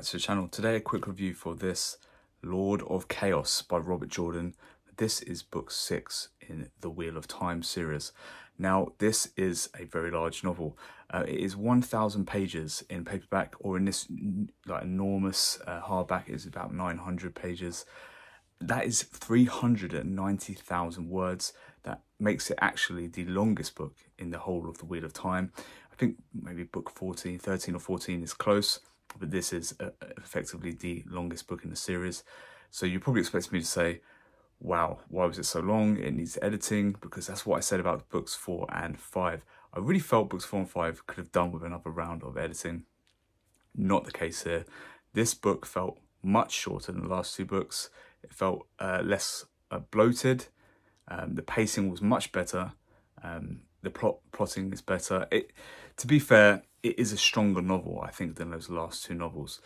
back to the channel. Today a quick review for this Lord of Chaos by Robert Jordan. This is book 6 in the Wheel of Time series. Now this is a very large novel. It is 1,000 pages in paperback, or in this like enormous hardback is about 900 pages. That is 390,000 words. That makes it actually the longest book in the whole of the Wheel of Time. I think maybe book 13 or 14 is close, but this is effectively the longest book in the series. So you probably expect me to say, wow, why was it so long? It needs editing, because that's what I said about books 4 and 5. I really felt books 4 and 5 could have done with another round of editing. Not the case here. This book felt much shorter than the last two books. It felt less bloated. The pacing was much better. The plotting is better. To be fair, it is a stronger novel, I think, than those last two novels.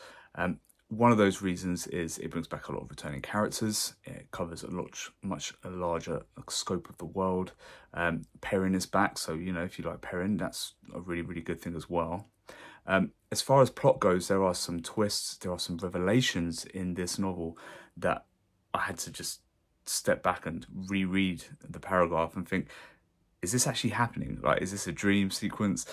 One of those reasons is it brings back a lot of returning characters. It covers a much larger scope of the world. Perrin is back, so you know, if you like Perrin, that's a really good thing as well. As far as plot goes, there are some twists, there are some revelations in this novel that I had to just step back and reread the paragraph and think, is this actually happening? Like, is this a dream sequence?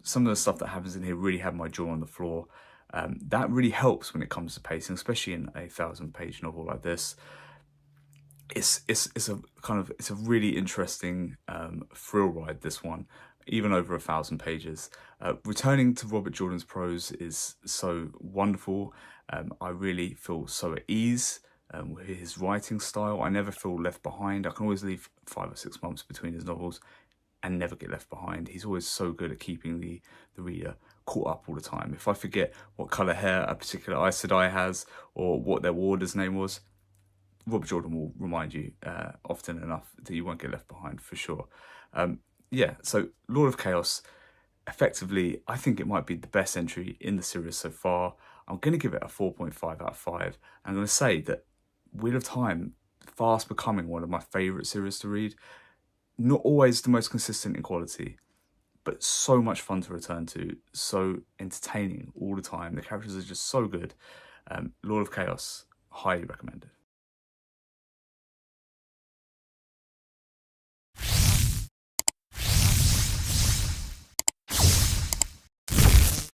Some of the stuff that happens in here really had my jaw on the floor. That really helps when it comes to pacing, especially in a 1,000-page novel like this. It's a really interesting thrill ride, this one, even over 1,000 pages. Returning to Robert Jordan's prose is so wonderful. I really feel so at ease with his writing style. I never feel left behind. I can always leave 5 or 6 months between his novels and never get left behind. He's always so good at keeping the reader caught up all the time. If I forget what colour hair a particular Aes Sedai has, or what their warder's name was, Robert Jordan will remind you often enough that you won't get left behind, for sure. Yeah, so Lord of Chaos, effectively, I think it might be the best entry in the series so far. I'm going to give it a 4.5 out of 5. I'm going to say that Wheel of Time, fast becoming one of my favourite series to read. Not always the most consistent in quality, but so much fun to return to, so entertaining all the time. The characters are just so good. Lord of Chaos, highly recommended.